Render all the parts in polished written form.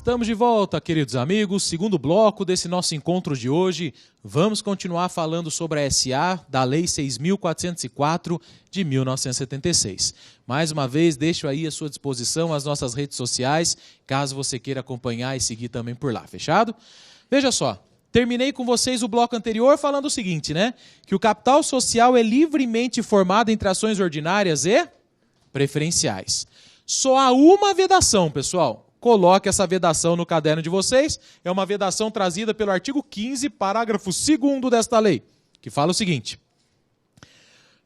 Estamos de volta, queridos amigos, segundo bloco desse nosso encontro de hoje. Vamos continuar falando sobre a SA da Lei 6.404 de 1976. Mais uma vez, deixo aí à sua disposição as nossas redes sociais, caso você queira acompanhar e seguir também por lá, fechado? Veja só, terminei com vocês o bloco anterior falando o seguinte, né? Que o capital social é livremente formado entre ações ordinárias e preferenciais. Só há uma vedação, pessoal. Coloque essa vedação no caderno de vocês. É uma vedação trazida pelo artigo 15, parágrafo 2º desta lei, que fala o seguinte: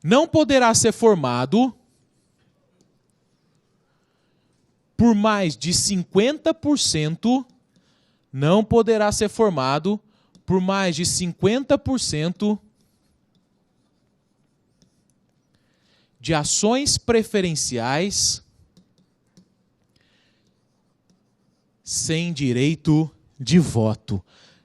não poderá ser formado por mais de 50%, não poderá ser formado por mais de 50% de ações preferenciais sem direito de voto.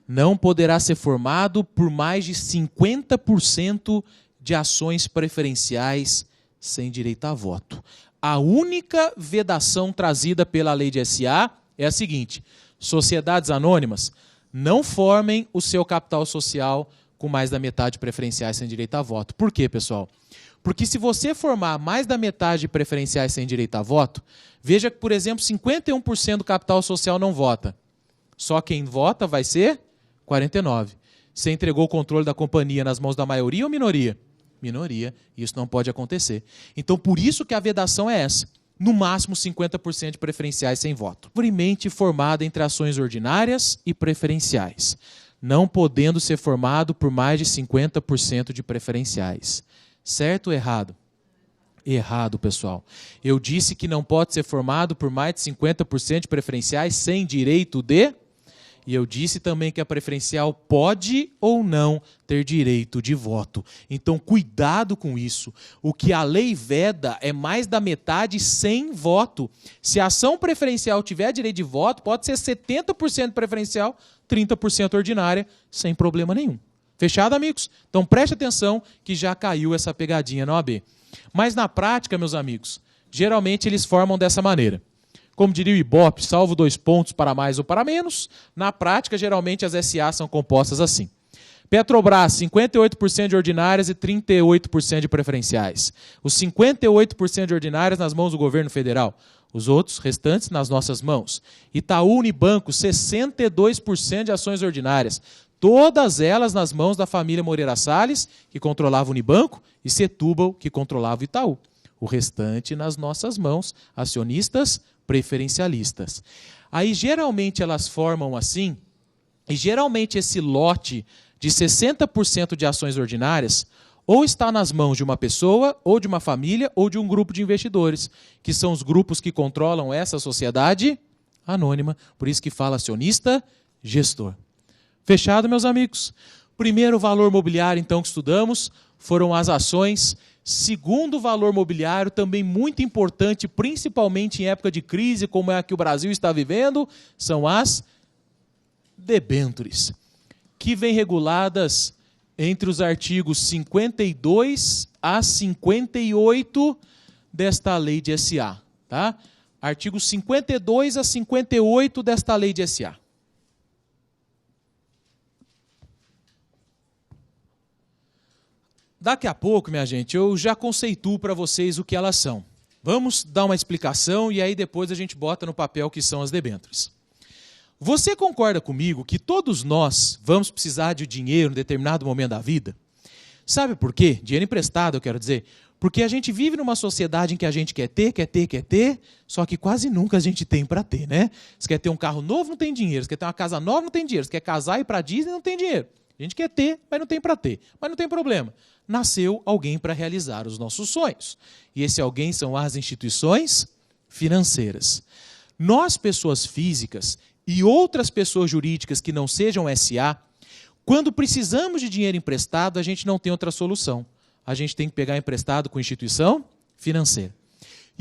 Não poderá ser formado por mais de 50% de ações preferenciais sem direito a voto. A única vedação trazida pela lei de SA é a seguinte: sociedades anônimas não formem o seu capital social com mais da metade de preferenciais sem direito a voto. Por quê, pessoal? Porque se você formar mais da metade de preferenciais sem direito a voto, veja que, por exemplo, 51% do capital social não vota. Só quem vota vai ser 49%. Você entregou o controle da companhia nas mãos da maioria ou minoria? Minoria. Isso não pode acontecer. Então, por isso que a vedação é essa. No máximo 50% de preferenciais sem voto. Livremente formada entre ações ordinárias e preferenciais, não podendo ser formado por mais de 50% de preferenciais. Certo ou errado? Errado, pessoal. Eu disse que não pode ser formado por mais de 50% de preferenciais sem direito de... E eu disse também que a preferencial pode ou não ter direito de voto. Então, cuidado com isso. O que a lei veda é mais da metade sem voto. Se a ação preferencial tiver direito de voto, pode ser 70% preferencial, 30% ordinária, sem problema nenhum. Fechado, amigos? Então, preste atenção que já caiu essa pegadinha na OAB. Mas na prática, meus amigos, geralmente eles formam dessa maneira. Como diria o Ibope, salvo 2 pontos para mais ou para menos, na prática, geralmente as SA são compostas assim. Petrobras, 58% de ordinárias e 38% de preferenciais. Os 58% de ordinárias nas mãos do governo federal. Os outros restantes nas nossas mãos. Itaú Unibanco, 62% de ações ordinárias. Todas elas nas mãos da família Moreira Salles, que controlava o Unibanco, e Setúbal, que controlava o Itaú. O restante nas nossas mãos, acionistas preferencialistas. Aí, geralmente, elas formam assim, e geralmente esse lote de 60% de ações ordinárias ou está nas mãos de uma pessoa, ou de uma família, ou de um grupo de investidores, que são os grupos que controlam essa sociedade anônima, por isso que fala acionista, gestor. Fechado, meus amigos? Primeiro valor mobiliário, então, que estudamos, foram as ações. Segundo valor mobiliário, também muito importante, principalmente em época de crise, como é a que o Brasil está vivendo, são as debêntures, que vêm reguladas entre os artigos 52 a 58 desta lei de SA. Tá? Artigos 52 a 58 desta lei de SA. Daqui a pouco, minha gente, eu já conceituo para vocês o que elas são. Vamos dar uma explicação e aí depois a gente bota no papel o que são as debêntures. Você concorda comigo que todos nós vamos precisar de dinheiro em determinado momento da vida? Sabe por quê? Dinheiro emprestado, eu quero dizer. Porque a gente vive numa sociedade em que a gente quer ter, só que quase nunca a gente tem para ter, né? Você quer ter um carro novo, não tem dinheiro. Você quer ter uma casa nova, não tem dinheiro. Você quer casar e ir para a Disney, não tem dinheiro. A gente quer ter, mas não tem para ter. Mas não tem problema. Nasceu alguém para realizar os nossos sonhos. E esse alguém são as instituições financeiras. Nós, pessoas físicas e outras pessoas jurídicas que não sejam SA, quando precisamos de dinheiro emprestado, a gente não tem outra solução. A gente tem que pegar emprestado com instituição financeira.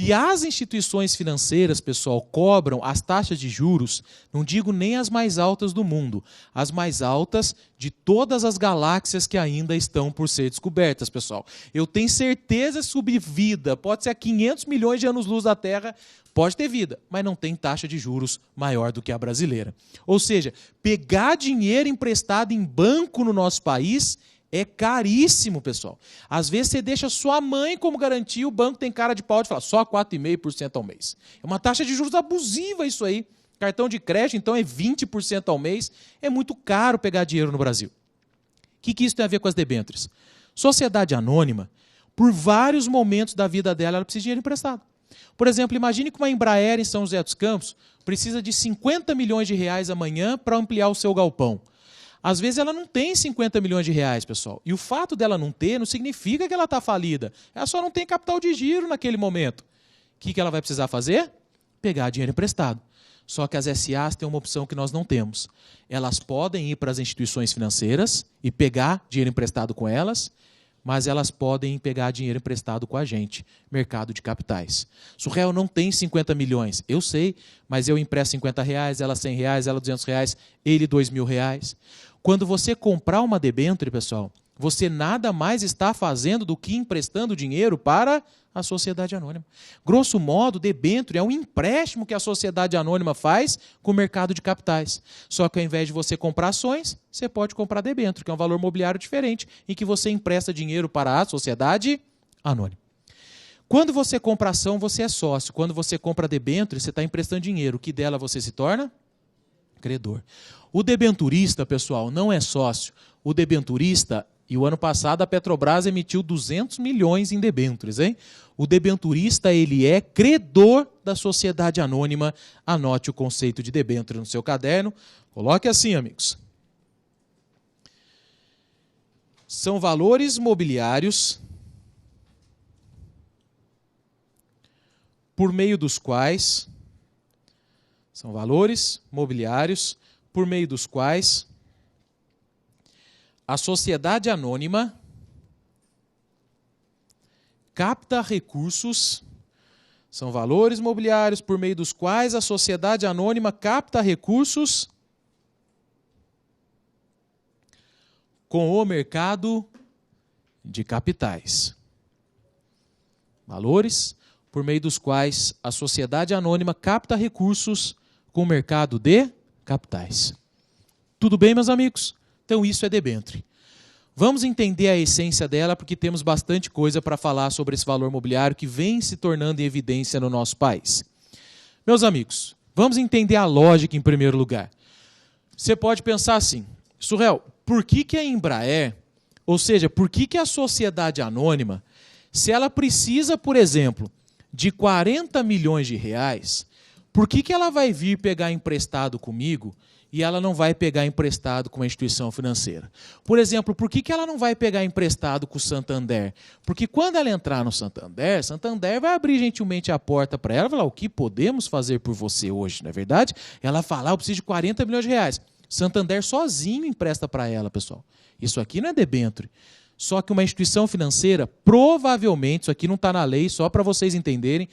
E as instituições financeiras, pessoal, cobram as taxas de juros, não digo nem as mais altas do mundo, as mais altas de todas as galáxias que ainda estão por ser descobertas, pessoal. Eu tenho certeza sobre vida, pode ser a 500 milhões de anos-luz da Terra, pode ter vida, mas não tem taxa de juros maior do que a brasileira. Ou seja, pegar dinheiro emprestado em banco no nosso país é caríssimo, pessoal. Às vezes você deixa sua mãe como garantia, o banco tem cara de pau de falar só 4,5% ao mês. É uma taxa de juros abusiva isso aí. Cartão de crédito, então, é 20% ao mês. É muito caro pegar dinheiro no Brasil. O que isso tem a ver com as debêntures? Sociedade anônima, por vários momentos da vida dela, ela precisa de dinheiro emprestado. Por exemplo, imagine que uma Embraer em São José dos Campos precisa de 50 milhões de reais amanhã para ampliar o seu galpão. Às vezes ela não tem 50 milhões de reais, pessoal. E o fato dela não ter não significa que ela está falida. Ela só não tem capital de giro naquele momento. O que ela vai precisar fazer? Pegar dinheiro emprestado. Só que as SAs têm uma opção que nós não temos. Elas podem ir para as instituições financeiras e pegar dinheiro emprestado com elas, mas elas podem pegar dinheiro emprestado com a gente, mercado de capitais. Surreal não tem 50 milhões, eu sei, mas eu empresto 50 reais, ela 100 reais, ela 200 reais, ele 2.000 reais. Quando você comprar uma debênture, pessoal, você nada mais está fazendo do que emprestando dinheiro para a sociedade anônima. Grosso modo, debênture é um empréstimo que a sociedade anônima faz com o mercado de capitais. Só que ao invés de você comprar ações, você pode comprar debênture, que é um valor mobiliário diferente, em que você empresta dinheiro para a sociedade anônima. Quando você compra ação, você é sócio. Quando você compra debênture, você está emprestando dinheiro. O que dela você se torna? Credor. O debenturista, pessoal, não é sócio. O debenturista, e o ano passado a Petrobras emitiu 200 milhões em debêntures, hein? O debenturista, ele é credor da sociedade anônima. Anote o conceito de debênture no seu caderno. Coloque assim, amigos. São valores mobiliários por meio dos quais a sociedade anônima capta recursos. São valores mobiliários por meio dos quais a sociedade anônima capta recursos com o mercado de capitais. Valores por meio dos quais a sociedade anônima capta recursos com o mercado de capitais. Tudo bem, meus amigos? Então isso é debênture. Vamos entender a essência dela, porque temos bastante coisa para falar sobre esse valor mobiliário que vem se tornando em evidência no nosso país. Meus amigos, vamos entender a lógica em primeiro lugar. Você pode pensar assim, Surreal, por que a Embraer, ou seja, por que a sociedade anônima, se ela precisa, por exemplo, de 40 milhões de reais, por que ela vai vir pegar emprestado comigo e ela não vai pegar emprestado com uma instituição financeira? Por exemplo, por que ela não vai pegar emprestado com o Santander? Porque quando ela entrar no Santander, Santander vai abrir gentilmente a porta para ela e falar, o que podemos fazer por você hoje, não é verdade? Ela fala, eu preciso de 40 milhões de reais. Santander sozinho empresta para ela, pessoal. Isso aqui não é debênture. Só que uma instituição financeira, provavelmente, isso aqui não está na lei, só para vocês entenderem,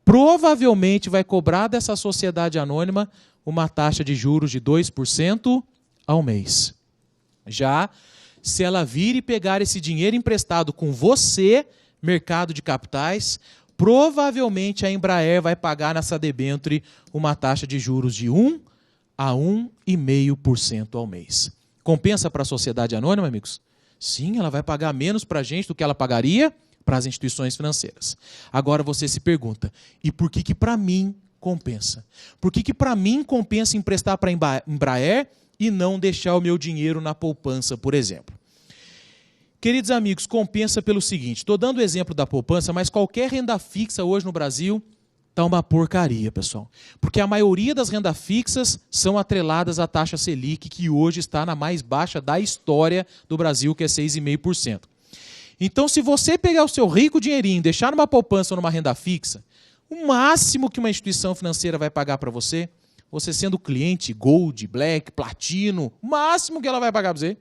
provavelmente vai cobrar dessa sociedade anônima uma taxa de juros de 2% ao mês. Já se ela vir e pegar esse dinheiro emprestado com você, mercado de capitais, provavelmente a Embraer vai pagar nessa debênture uma taxa de juros de 1 a 1,5% ao mês. Compensa para a sociedade anônima, amigos? Sim, ela vai pagar menos para a gente do que ela pagaria para as instituições financeiras. Agora você se pergunta, e por que para mim compensa? Por que para mim compensa emprestar para a Embraer e não deixar o meu dinheiro na poupança, por exemplo? Queridos amigos, compensa pelo seguinte, estou dando o exemplo da poupança, mas qualquer renda fixa hoje no Brasil está uma porcaria, pessoal. Porque a maioria das rendas fixas são atreladas à taxa Selic, que hoje está na mais baixa da história do Brasil, que é 6,5%. Então, se você pegar o seu rico dinheirinho, deixar numa poupança ou numa renda fixa, o máximo que uma instituição financeira vai pagar para você, você sendo cliente Gold, Black, Platino, o máximo que ela vai pagar para você,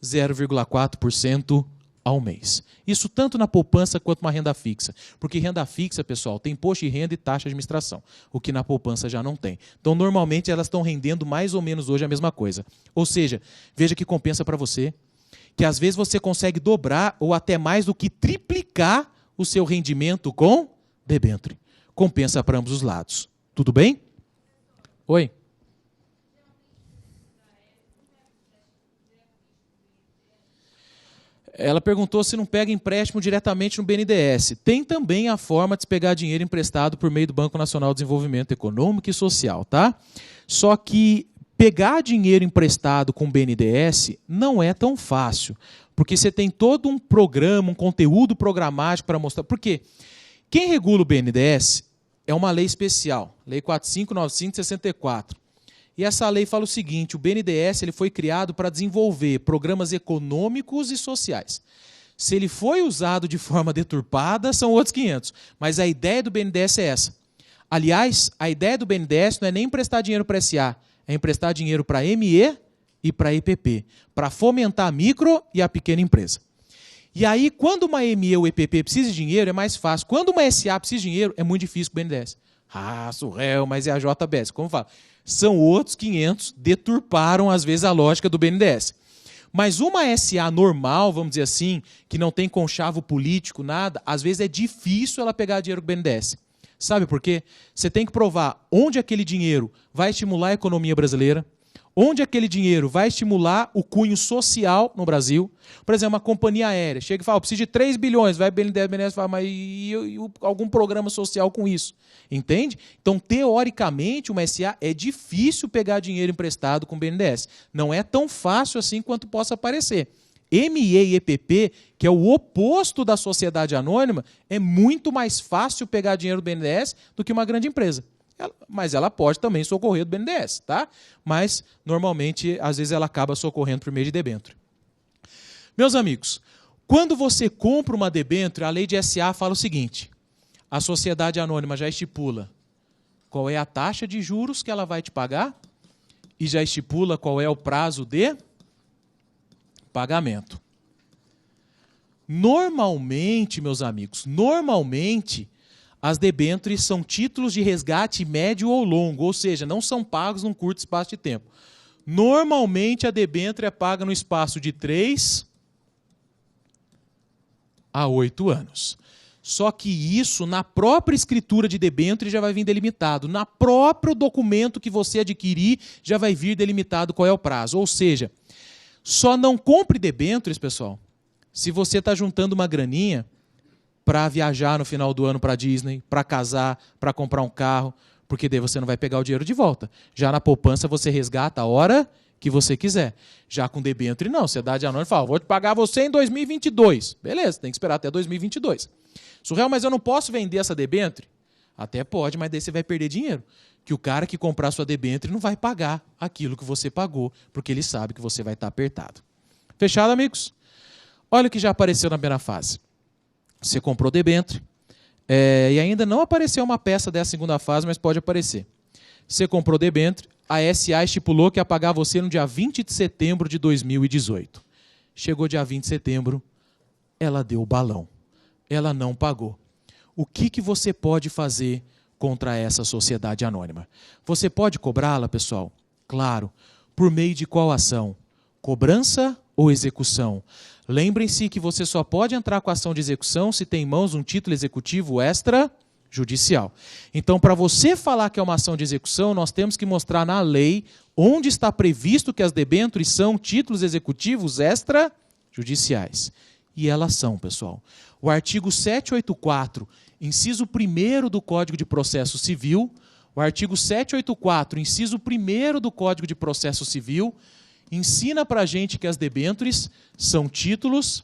0,4% ao mês. Isso tanto na poupança quanto na renda fixa. Porque renda fixa, pessoal, tem imposto de renda e taxa de administração, o que na poupança já não tem. Então, normalmente, elas estão rendendo mais ou menos hoje a mesma coisa. Ou seja, veja que compensa para você, que às vezes você consegue dobrar ou até mais do que triplicar o seu rendimento com debênture. Compensa para ambos os lados. Tudo bem? Oi? Ela perguntou se não pega empréstimo diretamente no BNDES. Tem também a forma de se pegar dinheiro emprestado por meio do Banco Nacional de Desenvolvimento Econômico e Social, tá? Só que pegar dinheiro emprestado com o BNDES não é tão fácil, porque você tem todo um programa, um conteúdo programático para mostrar. Por quê? Quem regula o BNDES é uma lei especial, Lei 4595 de 64. E essa lei fala o seguinte: o BNDES ele foi criado para desenvolver programas econômicos e sociais. Se ele foi usado de forma deturpada, são outros 500. Mas a ideia do BNDES é essa. Aliás, a ideia do BNDES não é nem emprestar dinheiro para SA, é emprestar dinheiro para ME e para EPP, para fomentar a micro e a pequena empresa. E aí, quando uma ME ou EPP precisa de dinheiro, é mais fácil. Quando uma SA precisa de dinheiro, é muito difícil com o BNDES. Ah, surreal, mas é a JBS. Como fala? São outros 500, deturparam, às vezes, a lógica do BNDES. Mas uma SA normal, vamos dizer assim, que não tem conchavo político, nada, às vezes é difícil ela pegar dinheiro do BNDES. Sabe por quê? Você tem que provar onde aquele dinheiro vai estimular a economia brasileira, onde aquele dinheiro vai estimular o cunho social no Brasil. Por exemplo, uma companhia aérea chega e fala: preciso de 3 bilhões, vai o BNDES fala: mas e algum programa social com isso? Entende? Então, teoricamente, uma SA é difícil pegar dinheiro emprestado com o BNDES. Não é tão fácil assim quanto possa parecer. ME e EPP, que é o oposto da sociedade anônima, é muito mais fácil pegar dinheiro do BNDES do que uma grande empresa. Mas ela pode também socorrer do BNDES, tá? Mas, normalmente, às vezes ela acaba socorrendo por meio de debênture. Meus amigos, quando você compra uma debênture, a lei de SA fala o seguinte: a sociedade anônima já estipula qual é a taxa de juros que ela vai te pagar e já estipula qual é o prazo de pagamento. Normalmente, meus amigos, as debêntures são títulos de resgate médio ou longo, ou seja, não são pagos num curto espaço de tempo. Normalmente, a debênture é paga no espaço de 3 a 8 anos. Só que isso, na própria escritura de debênture, já vai vir delimitado. Na próprio documento que você adquirir, já vai vir delimitado qual é o prazo. Ou seja, só não compre debêntures, pessoal, se você está juntando uma graninha para viajar no final do ano para a Disney, para casar, para comprar um carro, porque daí você não vai pegar o dinheiro de volta. Já na poupança você resgata a hora que você quiser. Já com debênture não, sociedade anônima fala: vou te pagar você em 2022. Beleza, tem que esperar até 2022. Surreal, mas eu não posso vender essa debênture? Até pode, mas daí você vai perder dinheiro. Que o cara que comprar sua debênture não vai pagar aquilo que você pagou, porque ele sabe que você vai estar apertado. Fechado, amigos? Olha o que já apareceu na primeira fase. Você comprou debênture, e ainda não apareceu uma peça dessa segunda fase, mas pode aparecer. Você comprou debênture, a SA estipulou que ia pagar você no dia 20 de setembro de 2018. Chegou dia 20 de setembro, ela deu o balão. Ela não pagou. O que você pode fazer contra essa sociedade anônima? Você pode cobrá-la, pessoal? Claro. Por meio de qual ação? Cobrança ou execução? Lembrem-se que você só pode entrar com a ação de execução se tem em mãos um título executivo extrajudicial. Então, para você falar que é uma ação de execução, nós temos que mostrar na lei onde está previsto que as debêntures são títulos executivos extrajudiciais. E elas são, pessoal. O artigo 784, inciso 1º do Código de Processo Civil, o artigo 784, inciso 1º do Código de Processo Civil, ensina para a gente que as debêntures são títulos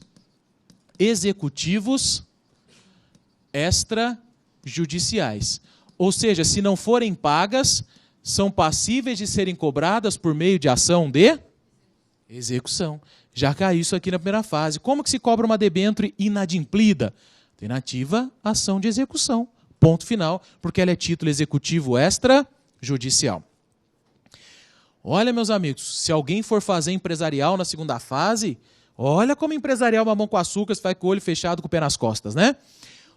executivos extrajudiciais. Ou seja, se não forem pagas, são passíveis de serem cobradas por meio de ação de execução. Já caiu isso aqui na primeira fase. Como que se cobra uma debênture inadimplida? Alternativa, ação de execução. Ponto final, porque ela é título executivo extrajudicial. Olha, meus amigos, se alguém for fazer empresarial na segunda fase, Olha como empresarial mamão com açúcar, você vai com o olho fechado com o pé nas costas, né?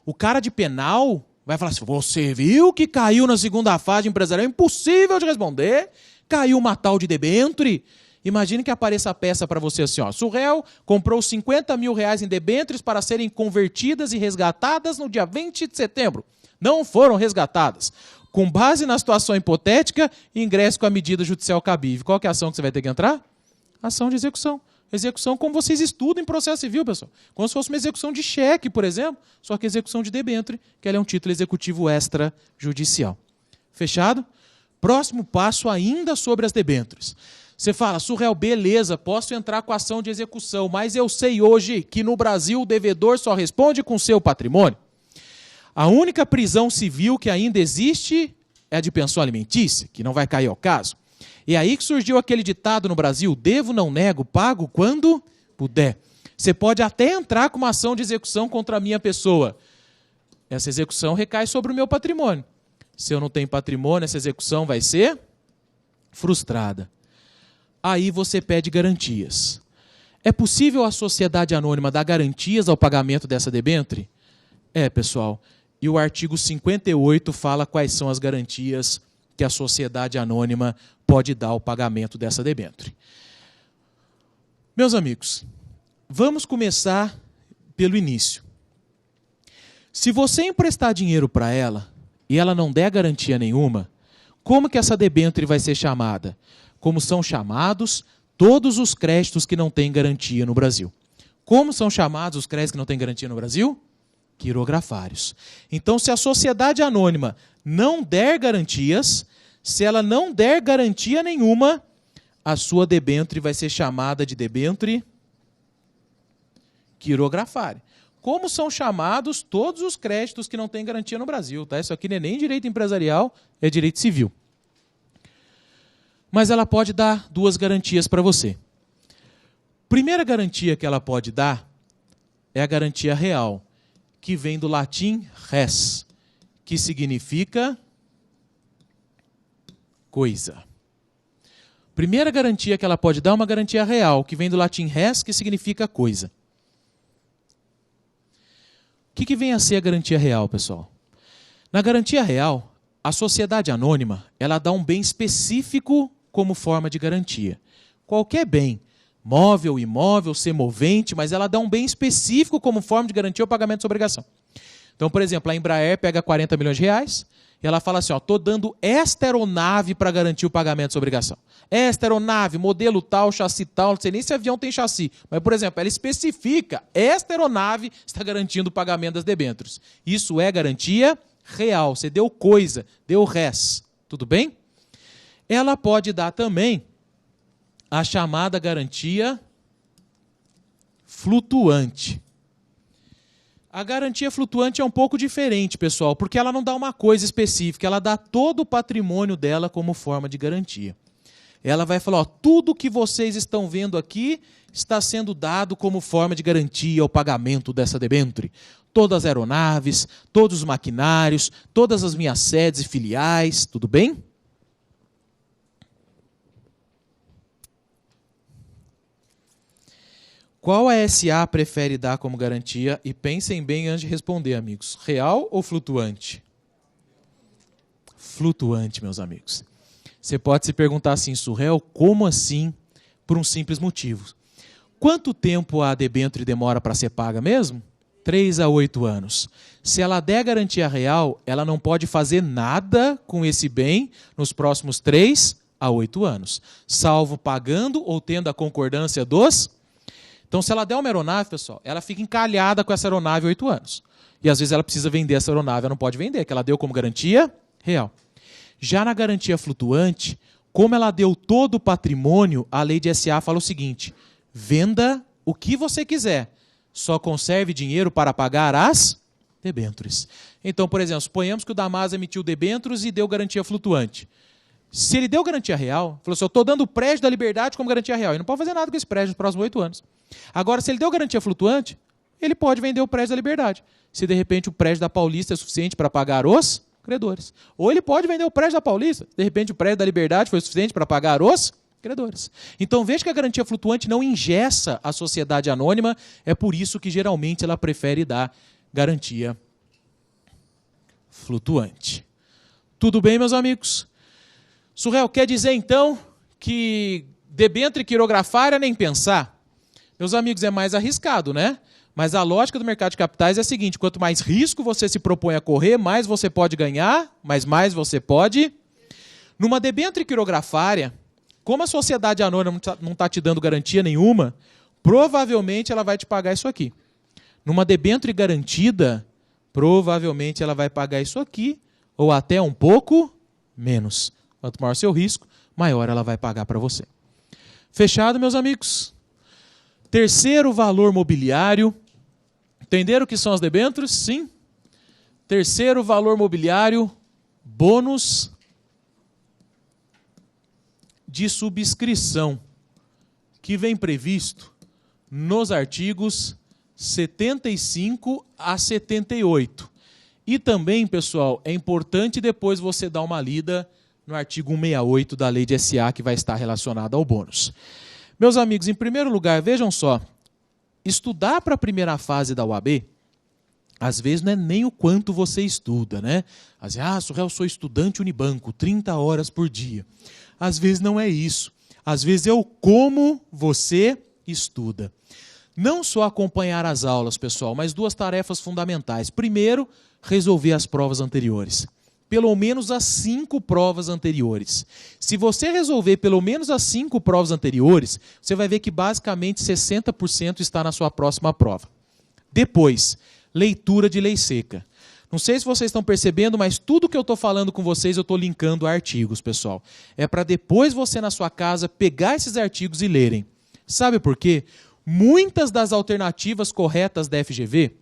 O cara de penal vai falar assim, você viu que caiu na segunda fase empresarial? Impossível de responder. Caiu uma tal de debênture. Imagine que apareça a peça para você assim, ó. Surreal comprou 50 mil reais em debêntures para serem convertidas e resgatadas no dia 20 de setembro. Não foram resgatadas. Com base na situação hipotética, ingresse com a medida judicial cabível. Qual que é a ação que você vai ter que entrar? Ação de execução. Execução como vocês estudam em processo civil, pessoal. Como se fosse uma execução de cheque, por exemplo, só que execução de debênture, que ela é um título executivo extrajudicial. Fechado? Próximo passo ainda sobre as debêntures. Você fala, Surreal, beleza, posso entrar com ação de execução, mas eu sei hoje que no Brasil o devedor só responde com seu patrimônio. A única prisão civil que ainda existe é a de pensão alimentícia, que não vai cair ao caso. E aí que surgiu aquele ditado no Brasil, devo, não nego, pago quando puder. Você pode até entrar com uma ação de execução contra a minha pessoa. Essa execução recai sobre o meu patrimônio. Se eu não tenho patrimônio, essa execução vai ser frustrada. Aí você pede garantias. É possível a sociedade anônima dar garantias ao pagamento dessa debênture? É, pessoal. E o artigo 58 fala quais são as garantias que a sociedade anônima pode dar ao pagamento dessa debênture. Meus amigos, vamos começar pelo início. Se você emprestar dinheiro para ela e ela não der garantia nenhuma, como que essa debênture vai ser chamada? Como são chamados todos os créditos que não têm garantia no Brasil. Como são chamados os créditos que não têm garantia no Brasil? Quirografários. Então, se a sociedade anônima não der garantias, se ela não der garantia nenhuma, a sua debênture vai ser chamada de debênture quirografária. Como são chamados todos os créditos que não têm garantia no Brasil. Tá? Isso aqui não é nem direito empresarial, é direito civil. Mas ela pode dar duas garantias para você. Primeira garantia que ela pode dar é a garantia real, que vem do latim res, que significa coisa. Primeira garantia que ela pode dar é uma garantia real, que vem do latim res, que significa coisa. O que vem a ser a garantia real, pessoal? Na garantia real, a sociedade anônima ela dá um bem específico como forma de garantia. Qualquer bem, móvel, imóvel, semovente, mas ela dá um bem específico como forma de garantia o pagamento de sua obrigação. Então, por exemplo, a Embraer pega 40 milhões de reais e ela fala assim, estou dando esta aeronave para garantir o pagamento de sua obrigação. Esta aeronave, modelo tal, chassi tal, não sei nem se avião tem chassi, mas, por exemplo, ela especifica, esta aeronave está garantindo o pagamento das debêntures. Isso é garantia real, você deu coisa, deu res, tudo bem? Ela pode dar também a chamada garantia flutuante. A garantia flutuante é um pouco diferente, pessoal, porque ela não dá uma coisa específica, ela dá todo o patrimônio dela como forma de garantia. Ela vai falar, tudo que vocês estão vendo aqui está sendo dado como forma de garantia ao pagamento dessa debênture. Todas as aeronaves, todos os maquinários, todas as minhas sedes e filiais, tudo bem? Qual a SA prefere dar como garantia? E pensem bem antes de responder, amigos. Real ou flutuante? Flutuante, meus amigos. Você pode se perguntar assim, Surreal, como assim? Por um simples motivo. Quanto tempo a debênture demora para ser paga mesmo? 3 a 8 anos. Se ela der garantia real, ela não pode fazer nada com esse bem nos próximos 3 a 8 anos, salvo pagando ou tendo a concordância dos... Então, se ela der uma aeronave, pessoal, ela fica encalhada com essa aeronave 8 anos. E às vezes ela precisa vender essa aeronave, ela não pode vender, que ela deu como garantia real. Já na garantia flutuante, como ela deu todo o patrimônio, a lei de SA fala o seguinte, venda o que você quiser, só conserve dinheiro para pagar as debêntures. Então, por exemplo, suponhamos que o Damaso emitiu debêntures e deu garantia flutuante. Se ele deu garantia real, falou assim, eu estou dando o prédio da Liberdade como garantia real, ele não pode fazer nada com esse prédio nos próximos 8 anos. Agora, se ele deu garantia flutuante, ele pode vender o prédio da Liberdade. Se, de repente, o prédio da Paulista é suficiente para pagar os credores. Ou ele pode vender o prédio da Paulista. De repente, o prédio da Liberdade foi suficiente para pagar os Credores. Então veja que a garantia flutuante não engessa a sociedade anônima, é por isso que geralmente ela prefere dar garantia flutuante. Tudo bem, meus amigos? Surreal, quer dizer então que debênture quirografária nem pensar? Meus amigos, é mais arriscado, né? Mas a lógica do mercado de capitais é a seguinte: quanto mais risco você se propõe a correr, mais você pode ganhar, mas mais você pode. Numa debênture quirografária, como a sociedade anônima não está te dando garantia nenhuma, provavelmente ela vai te pagar isso aqui. Numa debênture garantida, provavelmente ela vai pagar isso aqui, ou até um pouco menos. Quanto maior seu risco, maior ela vai pagar para você. Fechado, meus amigos? Terceiro valor mobiliário. Entenderam o que são as debêntures? Sim. Terceiro valor mobiliário, bônus de subscrição, que vem previsto nos artigos 75 a 78. E também, pessoal, é importante depois você dar uma lida no artigo 168 da Lei de SA, que vai estar relacionado ao bônus. Meus amigos, em primeiro lugar, vejam só, estudar para a primeira fase da UAB, às vezes não é nem o quanto você estuda, né? Às vezes, Surreal, eu sou estudante Unibanco, 30 horas por dia. Às vezes não é isso. Às vezes é o como você estuda. Não só acompanhar as aulas, pessoal, mas duas tarefas fundamentais. Primeiro, resolver as provas anteriores. Pelo menos as 5 provas anteriores. Se você resolver pelo menos as 5 provas anteriores, você vai ver que basicamente 60% está na sua próxima prova. Depois, leitura de lei seca. Não sei se vocês estão percebendo, mas tudo que eu estou falando com vocês, eu estou linkando a artigos, pessoal. É para depois você, na sua casa, pegar esses artigos e lerem. Sabe por quê? Muitas das alternativas corretas da FGV,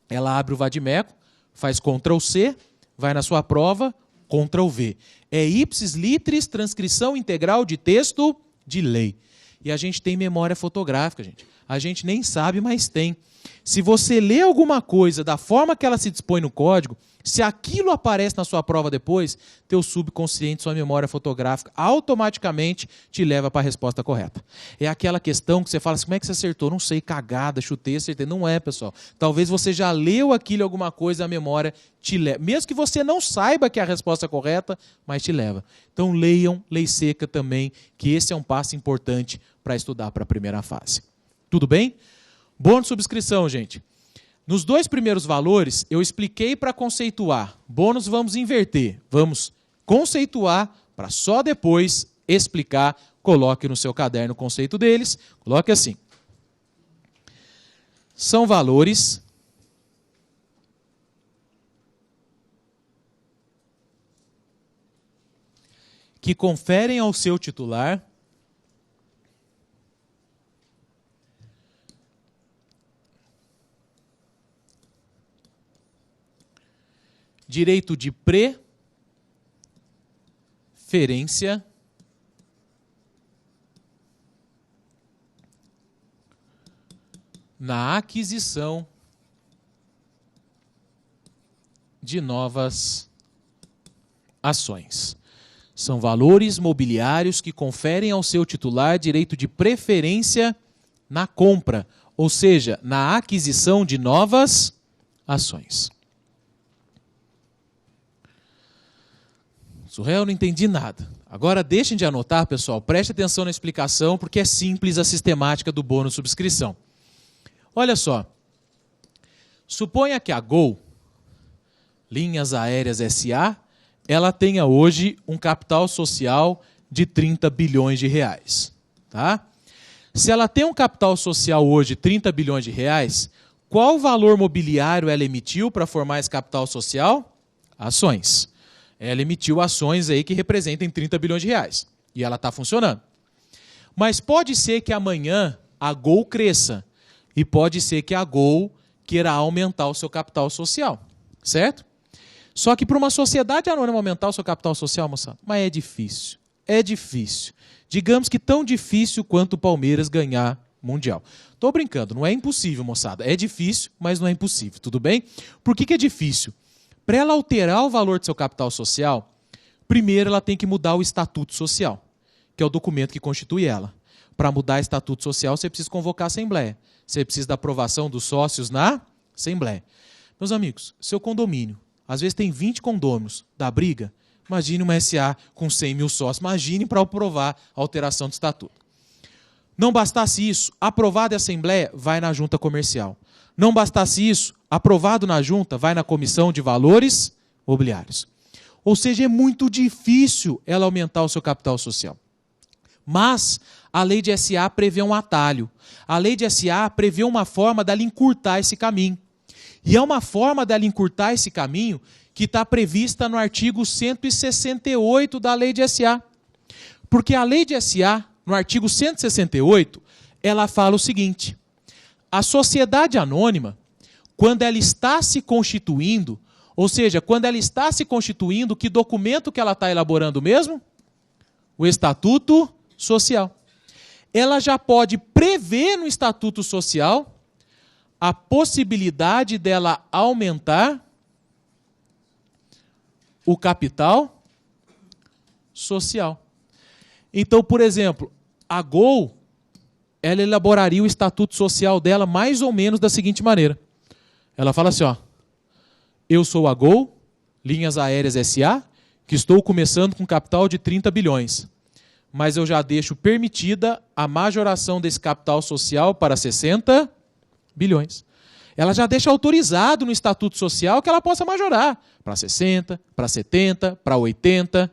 ela abre o vadimeco, faz Ctrl+C, vai na sua prova, Ctrl+V. É ipsis litteris, transcrição integral de texto de lei. E a gente tem memória fotográfica, gente. A gente nem sabe, mas tem. Se você lê alguma coisa da forma que ela se dispõe no código, se aquilo aparece na sua prova depois, teu subconsciente, sua memória fotográfica, automaticamente te leva para a resposta correta. É aquela questão que você fala assim, como é que você acertou? Não sei, cagada, chutei, acertei. Não é, pessoal. Talvez você já leu aquilo, alguma coisa, a memória te leva. Mesmo que você não saiba que é a resposta correta, mas te leva. Então leiam lei seca também, que esse é um passo importante para estudar para a primeira fase. Tudo bem? Bônus de subscrição, gente. Nos 2 primeiros valores, eu expliquei para conceituar. Bônus vamos inverter. Vamos conceituar para só depois explicar. Coloque no seu caderno o conceito deles. Coloque assim. São valores que conferem ao seu titular direito de preferência na aquisição de novas ações. São valores mobiliários que conferem ao seu titular direito de preferência na compra, ou seja, na aquisição de novas ações. Surreal, não entendi nada. Agora deixem de anotar, pessoal, preste atenção na explicação, porque é simples a sistemática do bônus subscrição. Olha só, suponha que a Gol, Linhas Aéreas SA, ela tenha hoje um capital social de 30 bilhões de reais. Tá? Se ela tem um capital social hoje de 30 bilhões de reais, qual valor mobiliário ela emitiu para formar esse capital social? Ações. Ela emitiu ações aí que representem 30 bilhões de reais. E ela está funcionando. Mas pode ser que amanhã a Gol cresça. E pode ser que a Gol queira aumentar o seu capital social. Certo? Só que para uma sociedade anônima aumentar o seu capital social, moçada, mas é difícil. É difícil. Digamos que tão difícil quanto o Palmeiras ganhar Mundial. Estou brincando, não é impossível, moçada. É difícil, mas não é impossível. Tudo bem? Por que é difícil? Para ela alterar o valor do seu capital social, primeiro ela tem que mudar o estatuto social. que é o documento que constitui ela. Para mudar estatuto social, você precisa convocar a Assembleia. Você precisa da aprovação dos sócios na Assembleia. Meus amigos, seu condomínio, às vezes tem 20 condôminos, dá briga? Imagine uma SA com 100 mil sócios. Imagine para aprovar a alteração do estatuto. Não bastasse isso, aprovado a Assembleia, vai na junta comercial. Não bastasse isso, aprovado na junta, vai na comissão de valores mobiliários. Ou seja, é muito difícil ela aumentar o seu capital social. Mas a lei de SA prevê um atalho. A lei de SA prevê uma forma dela encurtar esse caminho. E é uma forma dela encurtar esse caminho que está prevista no artigo 168 da lei de SA. Porque a lei de SA, no artigo 168, ela fala o seguinte: a sociedade anônima, quando ela está se constituindo, ou seja, quando ela está se constituindo, que documento que ela está elaborando mesmo? O estatuto social. Ela já pode prever no estatuto social a possibilidade dela aumentar o capital social. Então, por exemplo, a Gol, ela elaboraria o estatuto social dela mais ou menos da seguinte maneira. Ela fala assim, ó: eu sou a Gol, Linhas Aéreas SA, que estou começando com capital de 30 bilhões. Mas eu já deixo permitida a majoração desse capital social para 60 bilhões. Ela já deixa autorizado no estatuto social que ela possa majorar para 60, para 70, para 80.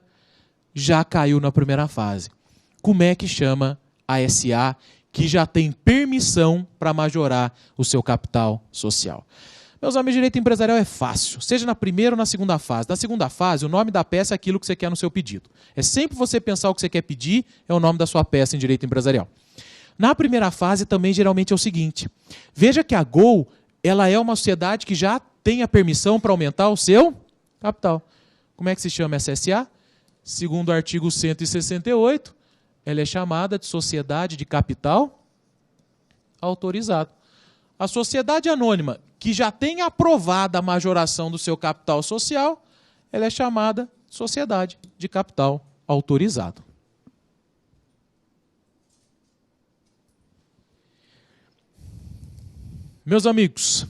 Já caiu na primeira fase. Como é que chama a SA que já tem permissão para majorar o seu capital social? Meus amigos, direito empresarial é fácil, seja na primeira ou na segunda fase. Na segunda fase, o nome da peça é aquilo que você quer no seu pedido. É sempre você pensar o que você quer pedir, é o nome da sua peça em direito empresarial. Na primeira fase, também, geralmente, é o seguinte. Veja que a Gol, ela é uma sociedade que já tem a permissão para aumentar o seu capital. Como é que se chama essa SA? Segundo o artigo 168, ela é chamada de sociedade de capital autorizado. A sociedade anônima, que já tem aprovada a majoração do seu capital social, ela é chamada de sociedade de capital autorizado. Meus amigos, o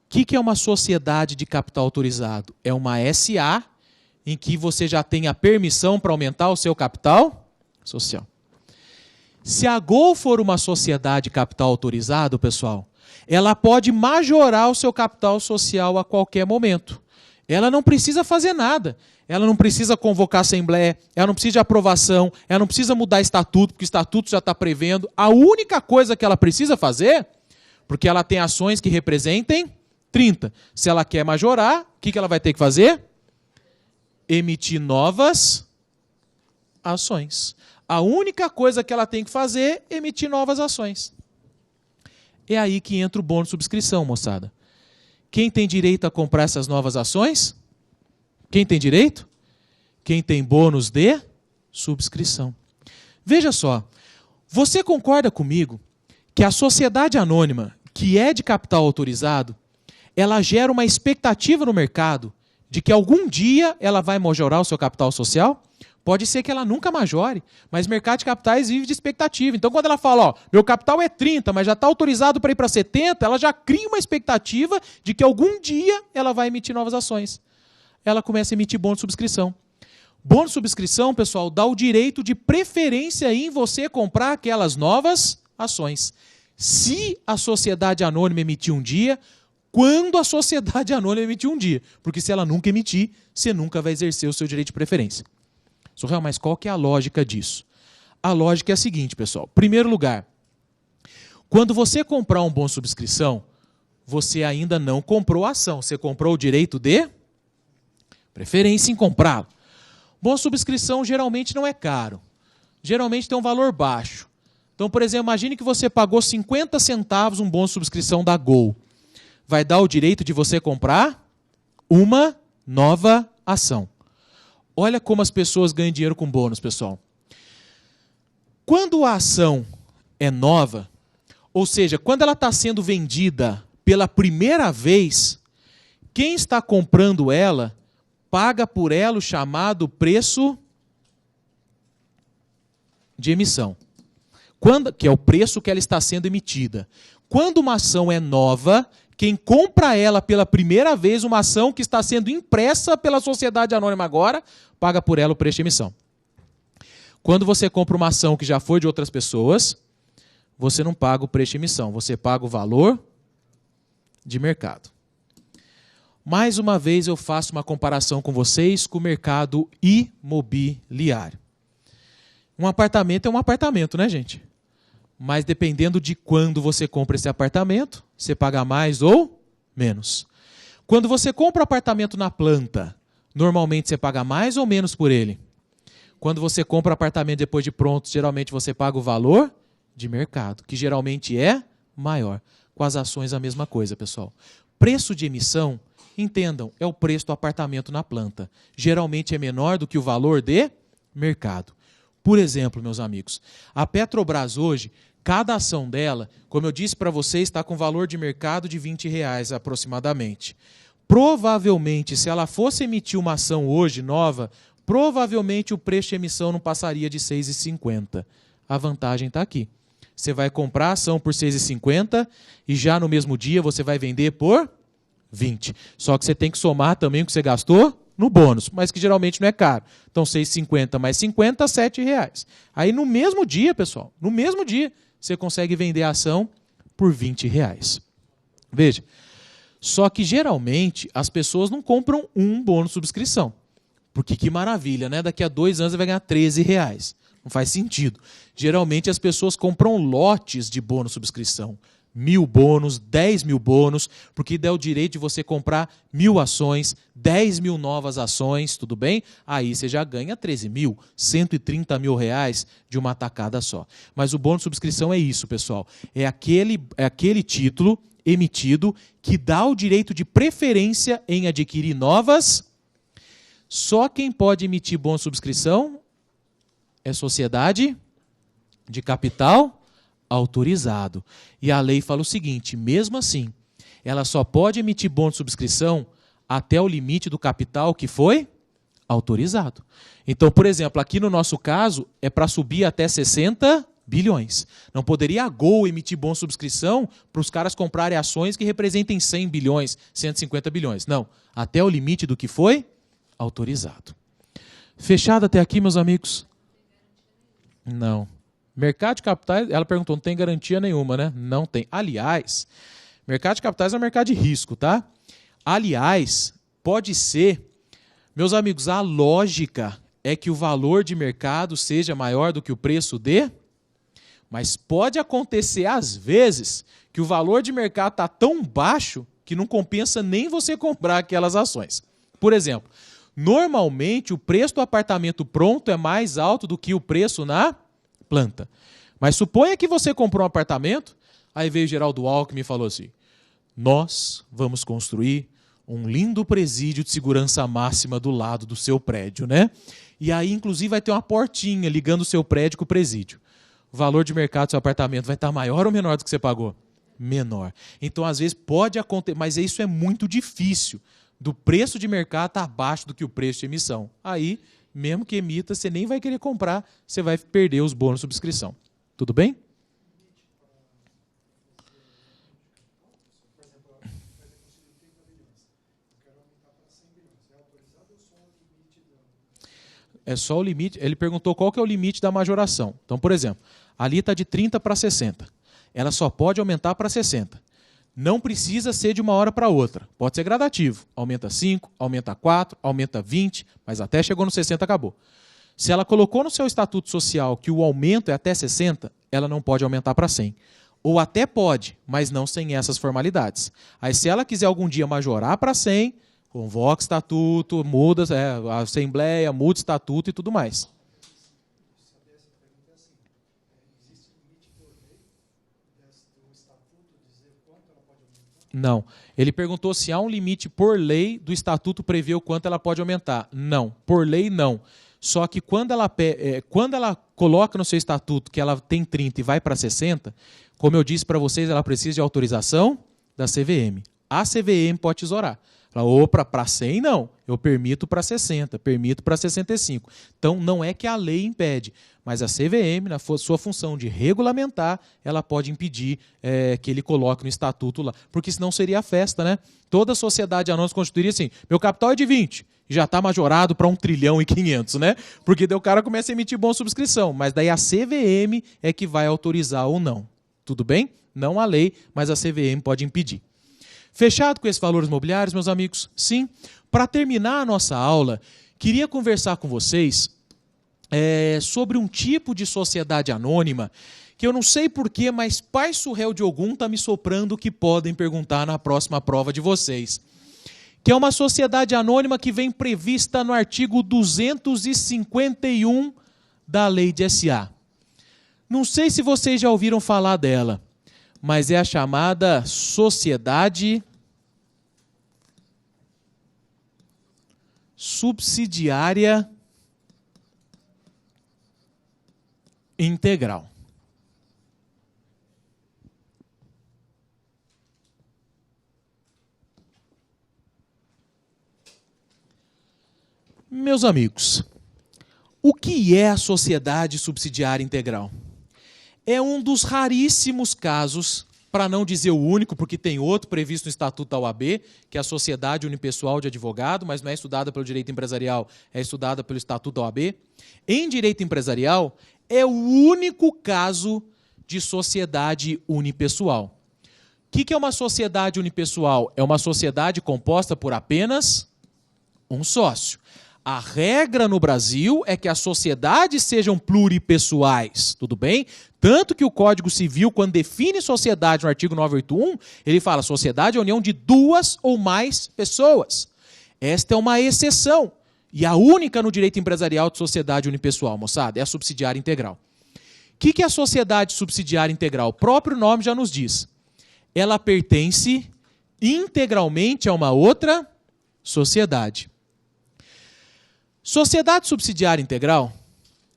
que é uma sociedade de capital autorizado? É uma SA em que você já tem a permissão para aumentar o seu capital social. Se a Gol for uma sociedade de capital autorizado, pessoal, ela pode majorar o seu capital social a qualquer momento. Ela não precisa fazer nada. Ela não precisa convocar a Assembleia, ela não precisa de aprovação, ela não precisa mudar estatuto, porque o estatuto já está prevendo. A única coisa que ela precisa fazer, porque ela tem ações que representem 30. Se ela quer majorar, o que ela vai ter que fazer? Emitir novas ações. A única coisa que ela tem que fazer é emitir novas ações. É aí que entra o bônus de subscrição, moçada. Quem tem direito a comprar essas novas ações? Quem tem direito? Quem tem bônus de subscrição. Veja só, você concorda comigo que a sociedade anônima, que é de capital autorizado, ela gera uma expectativa no mercado de que algum dia ela vai majorar o seu capital social? Pode ser que ela nunca majore, mas o mercado de capitais vive de expectativa. Então, quando ela fala, ó, meu capital é 30, mas já está autorizado para ir para 70, ela já cria uma expectativa de que algum dia ela vai emitir novas ações. Ela começa a emitir bônus de subscrição. Bônus de subscrição, pessoal, dá o direito de preferência em você comprar aquelas novas ações. Se a sociedade anônima emitir um dia, quando a sociedade anônima emitir um dia. Porque se ela nunca emitir, você nunca vai exercer o seu direito de preferência. Surreal, mas qual que é a lógica disso? A lógica é a seguinte, pessoal. Primeiro lugar, quando você comprar um bônus de subscrição, você ainda não comprou a ação. Você comprou o direito de preferência em comprá-lo. Bônus de subscrição geralmente não é caro. Geralmente tem um valor baixo. Então, por exemplo, imagine que você pagou 50 centavos um bônus de subscrição da Gol. Vai dar o direito de você comprar uma nova ação. Olha como as pessoas ganham dinheiro com bônus, pessoal. Quando a ação é nova, ou seja, quando ela está sendo vendida pela primeira vez, quem está comprando ela paga por ela o chamado preço de emissão, que é o preço que ela está sendo emitida. Quando uma ação é nova, quem compra ela pela primeira vez, uma ação que está sendo impressa pela sociedade anônima agora, paga por ela o preço de emissão. Quando você compra uma ação que já foi de outras pessoas, você não paga o preço de emissão, você paga o valor de mercado. Mais uma vez eu faço uma comparação com vocês com o mercado imobiliário. Um apartamento é um apartamento, né, gente? Mas dependendo de quando você compra esse apartamento, você paga mais ou menos. Quando você compra um apartamento na planta, normalmente você paga mais ou menos por ele. Quando você compra um apartamento depois de pronto, geralmente você paga o valor de mercado, que geralmente é maior. Com as ações a mesma coisa, pessoal. Preço de emissão, entendam, é o preço do apartamento na planta. Geralmente é menor do que o valor de mercado. Por exemplo, meus amigos, a Petrobras hoje, cada ação dela, como eu disse para vocês, está com valor de mercado de R$20 aproximadamente. Provavelmente, se ela fosse emitir uma ação hoje nova, provavelmente o preço de emissão não passaria de R$ 6,50. A vantagem está aqui. Você vai comprar a ação por R$ 6,50 e já no mesmo dia você vai vender por 20. Só que você tem que somar também o que você gastou no bônus, mas que geralmente não é caro. Então, 6,50 mais 50, R$ 7,00. Aí, no mesmo dia, pessoal, no mesmo dia, você consegue vender a ação por R$ 20,00. Veja, só que geralmente as pessoas não compram um bônus subscrição. Porque que maravilha, né? Daqui a 2 anos você vai ganhar R$ 13,00. Não faz sentido. Geralmente as pessoas compram lotes de bônus subscrição. 1.000 bônus, 10.000 bônus, porque dá o direito de você comprar 1.000 ações, 10.000 novas ações, tudo bem? Aí você já ganha 13.000, 130 mil reais de uma tacada só. Mas o bônus subscrição é isso, pessoal. É aquele título emitido que dá o direito de preferência em adquirir novas. Só quem pode emitir bônus subscrição é sociedade de capital autorizado. E a lei fala o seguinte, mesmo assim, ela só pode emitir bônus de subscrição até o limite do capital que foi autorizado. Então, por exemplo, aqui no nosso caso, é para subir até 60 bilhões. Não poderia a Gol emitir bônus de subscrição para os caras comprarem ações que representem 100 bilhões, 150 bilhões. Não, até o limite do que foi autorizado. Fechado até aqui, meus amigos? Não. Mercado de capitais, ela perguntou, não tem garantia nenhuma, né? Não tem. Aliás, mercado de capitais é um mercado de risco, tá? Aliás, pode ser, meus amigos, a lógica é que o valor de mercado seja maior do que o preço de, mas pode acontecer às vezes que o valor de mercado está tão baixo que não compensa nem você comprar aquelas ações. Por exemplo, normalmente o preço do apartamento pronto é mais alto do que o preço na planta. Mas suponha que você comprou um apartamento, aí veio o Geraldo Alckmin e falou assim, nós vamos construir um lindo presídio de segurança máxima do lado do seu prédio, né? E aí, inclusive, vai ter uma portinha ligando o seu prédio com o presídio. O valor de mercado do seu apartamento vai estar maior ou menor do que você pagou? Menor. Então, às vezes, pode acontecer, mas isso é muito difícil. Do preço de mercado está abaixo do que o preço de emissão. Aí, mesmo que emita, você nem vai querer comprar, você vai perder os bônus de subscrição. Tudo bem? É só o limite. Ele perguntou qual que é o limite da majoração. Então, por exemplo, ali está de 30 para 60. Ela só pode aumentar para 60. Não precisa ser de uma hora para outra. Pode ser gradativo. Aumenta 5, aumenta 4, aumenta 20, mas até chegou no 60, acabou. Se ela colocou no seu estatuto social que o aumento é até 60, ela não pode aumentar para 100. Ou até pode, mas não sem essas formalidades. Aí, se ela quiser algum dia majorar para 100, convoca estatuto, muda a assembleia, muda estatuto e tudo mais. Não. Ele perguntou se há um limite por lei do estatuto prevê o quanto ela pode aumentar. Não. Por lei, não. Só que quando ela coloca no seu estatuto que ela tem 30 e vai para 60, como eu disse para vocês, ela precisa de autorização da CVM. A CVM pode tesourar. Fala, opa, para 100 não, eu permito para 60, permito para 65. Então, não é que a lei impede, mas a CVM, na sua função de regulamentar, ela pode impedir que ele coloque no estatuto lá, porque senão seria a festa, né? Toda sociedade anônima se constituiria assim, meu capital é de 20, já está majorado para 1 trilhão e 500, né? Porque daí o cara começa a emitir boa subscrição, mas daí a CVM é que vai autorizar ou não. Tudo bem? Não a lei, mas a CVM pode impedir. Fechado com esses valores mobiliários, meus amigos? Sim. Para terminar a nossa aula, queria conversar com vocês sobre um tipo de sociedade anônima que eu não sei porquê, mas Pai Surréu de Ogum está me soprando que podem perguntar na próxima prova de vocês. Que é uma sociedade anônima que vem prevista no artigo 251 da Lei de SA. Não sei se vocês já ouviram falar dela, mas é a chamada Sociedade Subsidiária Integral. Meus amigos, o que é a Sociedade Subsidiária Integral? É um dos raríssimos casos, para não dizer o único, porque tem outro previsto no Estatuto da OAB, que é a Sociedade Unipessoal de Advogado, mas não é estudada pelo direito empresarial, é estudada pelo Estatuto da OAB. Em direito empresarial, é o único caso de sociedade unipessoal. O que é uma sociedade unipessoal? É uma sociedade composta por apenas um sócio. A regra no Brasil é que as sociedades sejam pluripessoais, tudo bem? Tanto que o Código Civil, quando define sociedade no artigo 981, ele fala sociedade é a união de 2 ou mais pessoas. Esta é uma exceção. E a única no direito empresarial de sociedade unipessoal, moçada, é a subsidiária integral. O que é a sociedade subsidiária integral? O próprio nome já nos diz. Ela pertence integralmente a uma outra sociedade. Sociedade subsidiária integral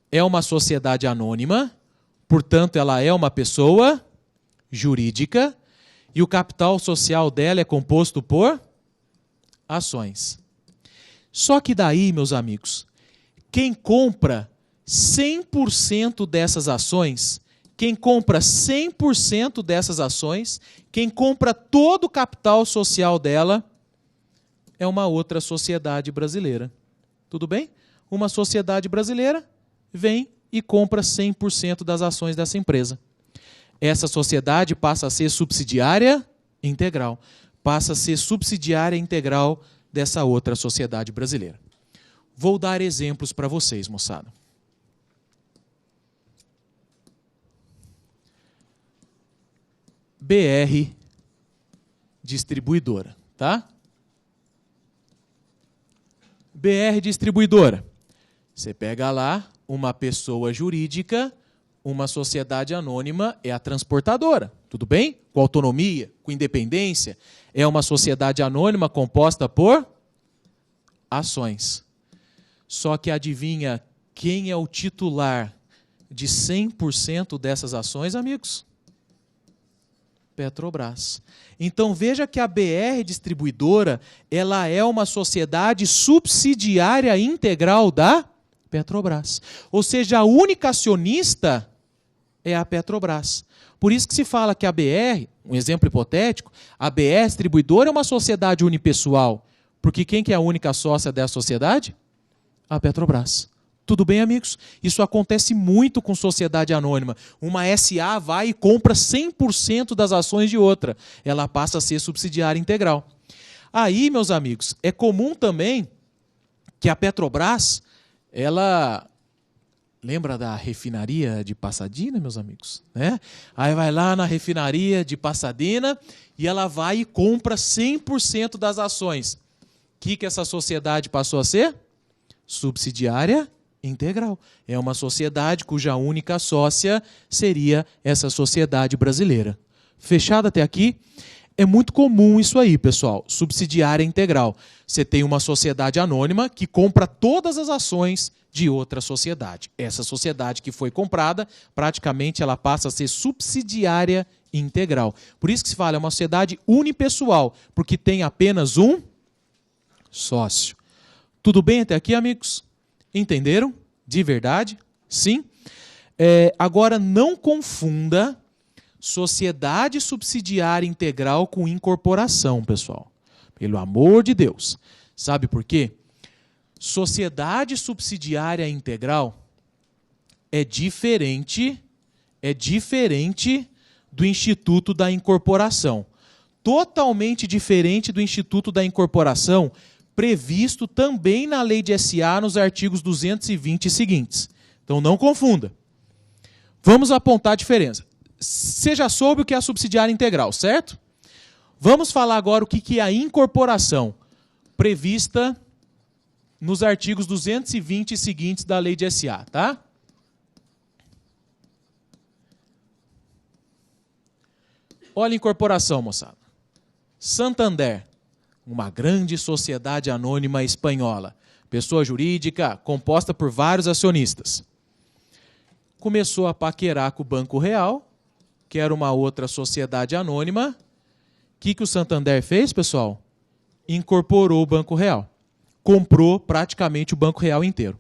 é uma sociedade anônima, portanto, ela é uma pessoa jurídica e o capital social dela é composto por ações. Só que daí, meus amigos, quem compra 100% dessas ações, quem compra 100% dessas ações, quem compra todo o capital social dela, é uma outra sociedade brasileira. Tudo bem? Uma sociedade brasileira vem e compra 100% das ações dessa empresa. Essa sociedade passa a ser subsidiária integral. Passa a ser subsidiária integral dessa outra sociedade brasileira. Vou dar exemplos para vocês, moçada. BR Distribuidora, tá? BR Distribuidora. Você pega lá uma pessoa jurídica, uma sociedade anônima é a transportadora, tudo bem? Com autonomia, com independência. É uma sociedade anônima composta por ações. Só que adivinha quem é o titular de 100% dessas ações, amigos? Petrobras. Então veja que a BR Distribuidora, ela é uma sociedade subsidiária integral da Petrobras. Ou seja, a única acionista é a Petrobras. Por isso que se fala que a BR, um exemplo hipotético, a BR Distribuidora é uma sociedade unipessoal. Porque quem que é a única sócia dessa sociedade? A Petrobras. Tudo bem, amigos? Isso acontece muito com sociedade anônima. Uma SA vai e compra 100% das ações de outra. Ela passa a ser subsidiária integral. Aí, meus amigos, é comum também que a Petrobras, ela... Lembra da refinaria de Pasadena, meus amigos? Né? Aí vai lá na refinaria de Pasadena e ela vai e compra 100% das ações. O que essa sociedade passou a ser? Subsidiária integral. É uma sociedade cuja única sócia seria essa sociedade brasileira. Fechado até aqui? É muito comum isso aí, pessoal. Subsidiária integral. Você tem uma sociedade anônima que compra todas as ações de outra sociedade. Essa sociedade que foi comprada, praticamente ela passa a ser subsidiária integral. Por isso que se fala, é uma sociedade unipessoal, porque tem apenas um sócio. Tudo bem até aqui, amigos? Entenderam? De verdade? Sim? Agora, não confunda sociedade subsidiária integral com incorporação, pessoal. Pelo amor de Deus. Sabe por quê? Sociedade subsidiária integral é diferente do Instituto da Incorporação. Totalmente diferente do Instituto da Incorporação, previsto também na Lei de SA nos artigos 220 e seguintes. Então não confunda. Vamos apontar a diferença. Você já soube o que é a subsidiária integral, certo? Vamos falar agora o que é a incorporação, prevista nos artigos 220 e seguintes da Lei de SA, tá? Olha a incorporação, moçada. Santander, uma grande sociedade anônima espanhola, pessoa jurídica composta por vários acionistas. Começou a paquerar com o Banco Real, que era uma outra sociedade anônima. O que o Santander fez, pessoal? Incorporou o Banco Real. Comprou praticamente o Banco Real inteiro.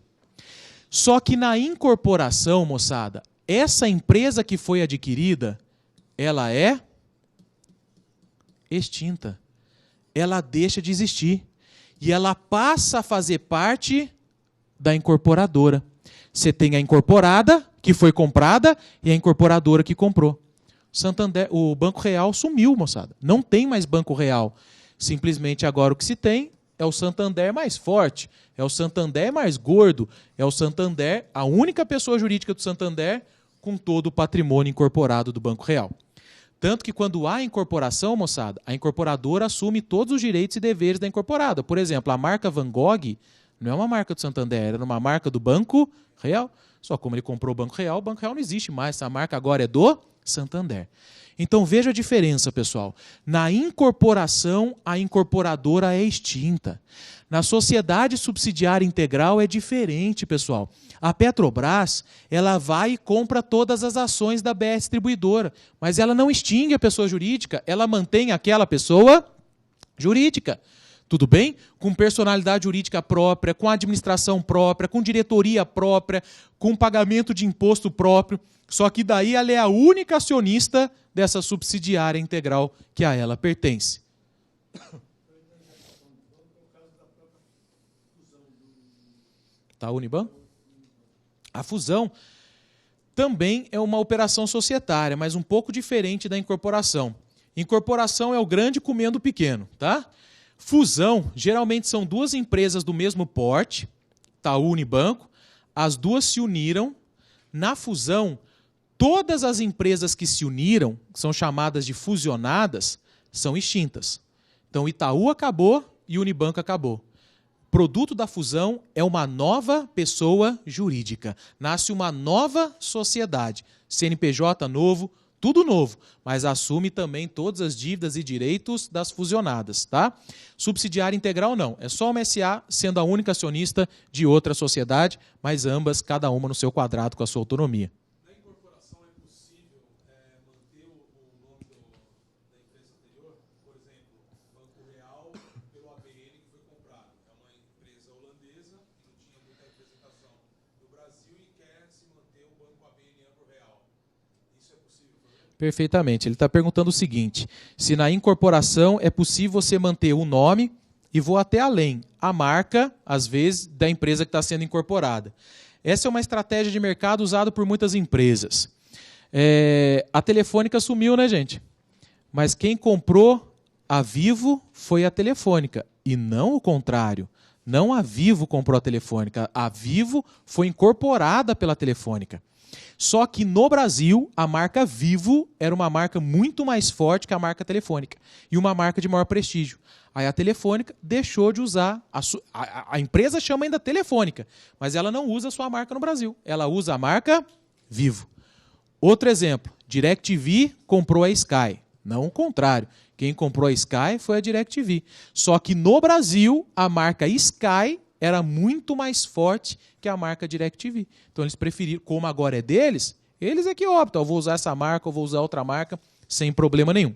Só que na incorporação, moçada, essa empresa que foi adquirida, ela é extinta. Ela deixa de existir. E ela passa a fazer parte da incorporadora. Você tem a incorporada, que foi comprada, e a incorporadora que comprou. Santander, o Banco Real sumiu, moçada. Não tem mais Banco Real. Simplesmente agora o que se tem é o Santander mais forte, é o Santander mais gordo, é o Santander, a única pessoa jurídica do Santander com todo o patrimônio incorporado do Banco Real. Tanto que quando há incorporação, moçada, a incorporadora assume todos os direitos e deveres da incorporada. Por exemplo, a marca Van Gogh não é uma marca do Santander, era uma marca do Banco Real. Só como ele comprou o Banco Real não existe mais. Essa marca agora é do Santander. Então veja a diferença, pessoal. Na incorporação, a incorporadora é extinta. Na sociedade subsidiária integral é diferente, pessoal. A Petrobras, ela vai e compra todas as ações da BR Distribuidora, mas ela não extingue a pessoa jurídica, ela mantém aquela pessoa jurídica. Tudo bem? Com personalidade jurídica própria, com administração própria, com diretoria própria, com pagamento de imposto próprio. Só que daí ela é a única acionista dessa subsidiária integral que a ela pertence. Tá, Unibanco? A fusão também é uma operação societária, mas um pouco diferente da incorporação. Incorporação é o grande comendo o pequeno, tá? Fusão, geralmente são duas empresas do mesmo porte, Itaú, Unibanco, as duas se uniram. Na fusão, todas as empresas que se uniram, que são chamadas de fusionadas, são extintas. Então, Itaú acabou e Unibanco acabou. Produto da fusão é uma nova pessoa jurídica. Nasce uma nova sociedade. CNPJ novo, tudo novo, mas assume também todas as dívidas e direitos das fusionadas, tá? Subsidiária integral não, é só uma SA sendo a única acionista de outra sociedade, mas ambas, cada uma no seu quadrado com a sua autonomia. Na incorporação é possível manter o nome da empresa anterior? Por exemplo, Banco Real pelo ABN que foi comprado. É uma empresa holandesa que não tinha muita representação no Brasil e quer se manter o Banco ABN Anglo Real. Isso é possível fazer? Perfeitamente. Ele está perguntando o seguinte, se na incorporação é possível você manter o nome, e vou até além, a marca, às vezes, da empresa que está sendo incorporada. Essa é uma estratégia de mercado usada por muitas empresas. A Telefônica sumiu, né, gente? Mas quem comprou a Vivo foi a Telefônica, e não o contrário. Não a Vivo comprou a Telefônica, a Vivo foi incorporada pela Telefônica. Só que no Brasil, a marca Vivo era uma marca muito mais forte que a marca Telefônica e uma marca de maior prestígio. Aí a Telefônica deixou de usar, a empresa chama ainda Telefônica, mas ela não usa a sua marca no Brasil, ela usa a marca Vivo. Outro exemplo, DirecTV comprou a Sky, não o contrário. Quem comprou a Sky foi a DirecTV. Só que no Brasil, a marca Sky era muito mais forte que a marca DirecTV. Então eles preferiram, como agora é deles, eles é que optam, eu vou usar essa marca, eu vou usar outra marca, sem problema nenhum.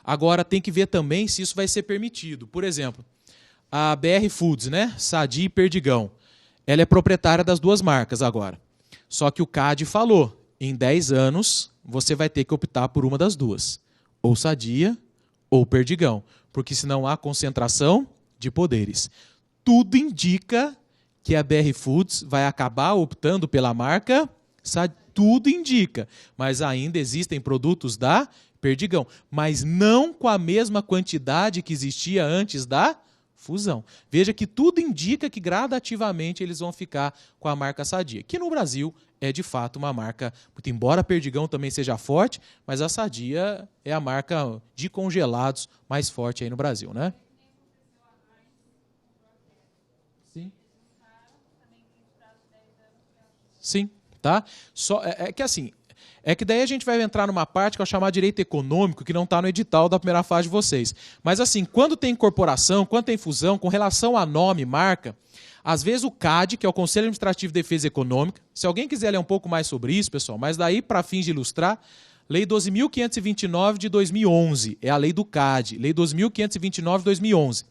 Agora tem que ver também se isso vai ser permitido. Por exemplo, A BR Foods, né? Sadia e Perdigão. Ela é proprietária das duas marcas agora. Só que o CAD falou, em 10 anos você vai ter que optar por uma das duas. Ou Sadia ou Perdigão. Porque senão há concentração de poderes. Tudo indica que a BR Foods vai acabar optando pela marca Sadia. Tudo indica. Mas ainda existem produtos da Perdigão. Mas não com a mesma quantidade que existia antes da fusão. Veja que tudo indica que gradativamente eles vão ficar com a marca Sadia, que no Brasil é de fato uma marca, muito embora a Perdigão também seja forte, mas a Sadia é a marca de congelados mais forte aí no Brasil, né? Sim. Sim, tá? Só, é que assim, é que daí a gente vai entrar numa parte que eu chamar de direito econômico, que não está no edital da primeira fase de vocês. Mas assim, quando tem incorporação, quando tem fusão, com relação a nome, marca, às vezes o CAD, que é o Conselho Administrativo de Defesa Econômica, se alguém quiser ler um pouco mais sobre isso, pessoal, mas daí, para fins de ilustrar, Lei 12.529 de 2011, é a lei do CAD, Lei 12.529 de 2011.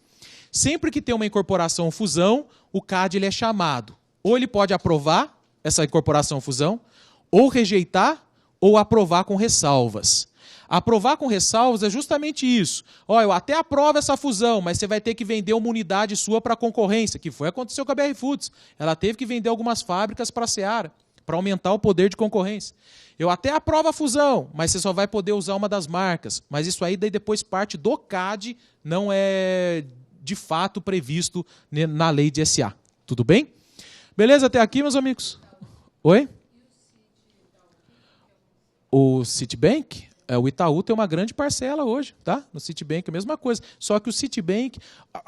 Sempre que tem uma incorporação ou fusão, o CAD ele é chamado. Ou ele pode aprovar essa incorporação ou fusão, ou rejeitar, ou aprovar com ressalvas. Aprovar com ressalvas é justamente isso. Olha, eu até aprovo essa fusão, mas você vai ter que vender uma unidade sua para a concorrência, que foi o que aconteceu com a BR Foods. Ela teve que vender algumas fábricas para a Seara, para aumentar o poder de concorrência. Eu até aprovo a fusão, mas você só vai poder usar uma das marcas. Mas isso aí daí depois parte do CAD, não é de fato previsto na lei de SA. Tudo bem? Beleza até aqui, meus amigos? Oi? O Citibank, o Itaú tem uma grande parcela hoje, tá? No Citibank é a mesma coisa. Só que o Citibank,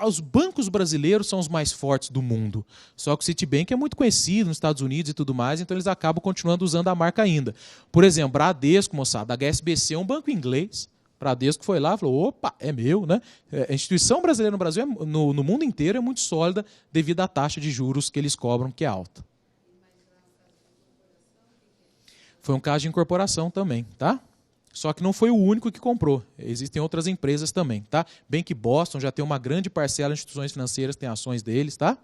os bancos brasileiros são os mais fortes do mundo. Só que o Citibank é muito conhecido nos Estados Unidos e tudo mais, então eles acabam continuando usando a marca ainda. Por exemplo, Bradesco, moçada, a HSBC é um banco inglês. Bradesco foi lá e falou, opa, é meu, né? A instituição brasileira no Brasil, no mundo inteiro, é muito sólida devido à taxa de juros que eles cobram, que é alta. Foi um caso de incorporação também, tá? Só que não foi o único que comprou. Existem outras empresas também, tá? Bank Boston já tem uma grande parcela de instituições financeiras, tem ações deles, tá?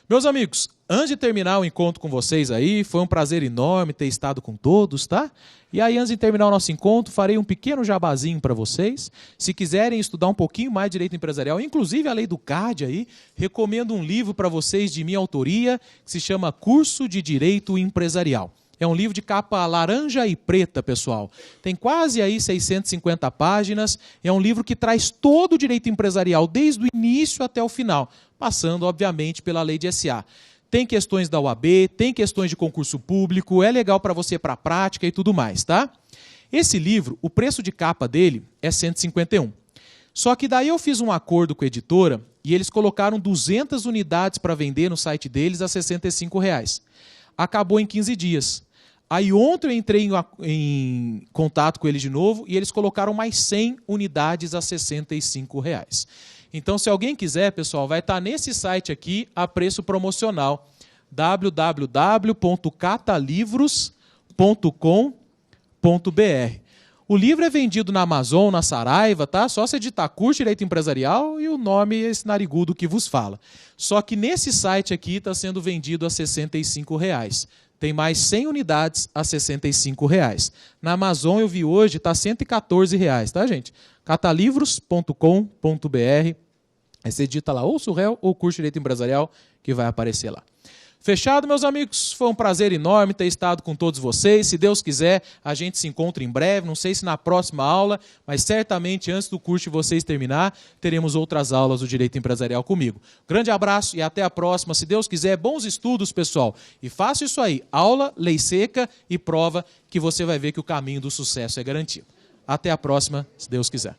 Meus amigos, antes de terminar o encontro com vocês aí, foi um prazer enorme ter estado com todos, tá? E aí, antes de terminar o nosso encontro, farei um pequeno jabazinho para vocês. Se quiserem estudar um pouquinho mais de direito empresarial, inclusive a lei do CAD aí, recomendo um livro para vocês de minha autoria, que se chama Curso de Direito Empresarial. É um livro de capa laranja e preta, pessoal. Tem quase aí 650 páginas. É um livro que traz todo o direito empresarial, desde o início até o final, passando, obviamente, pela lei de SA. Tem questões da OAB, tem questões de concurso público, é legal para você ir para a prática e tudo mais, tá? Esse livro, o preço de capa dele é 151. Só que daí eu fiz um acordo com a editora e eles colocaram 200 unidades para vender no site deles a R$ 65. Acabou em 15 dias. Aí ontem eu entrei em contato com eles de novo e eles colocaram mais 100 unidades a R$ 65. Então, se alguém quiser, pessoal, vai estar nesse site aqui a preço promocional, www.catalivros.com.br. O livro é vendido na Amazon, na Saraiva, tá? Só você digitar curso Direito Empresarial e o nome é esse narigudo que vos fala. Só que nesse site aqui está sendo vendido a R$ 65. Tem mais 100 unidades a R$ 65. Na Amazon eu vi hoje, está R$ 114, tá, gente? catalivros.com.br. Aí você digita lá ou Surreal ou Curso Direito Empresarial que vai aparecer lá. Fechado, meus amigos? Foi um prazer enorme ter estado com todos vocês. Se Deus quiser, a gente se encontra em breve. Não sei se na próxima aula, mas certamente antes do curso de vocês terminar, teremos outras aulas do Direito Empresarial comigo. Grande abraço e até a próxima. Se Deus quiser, bons estudos, pessoal. E faça isso aí, aula, lei seca e prova, que você vai ver que o caminho do sucesso é garantido. Até a próxima, se Deus quiser.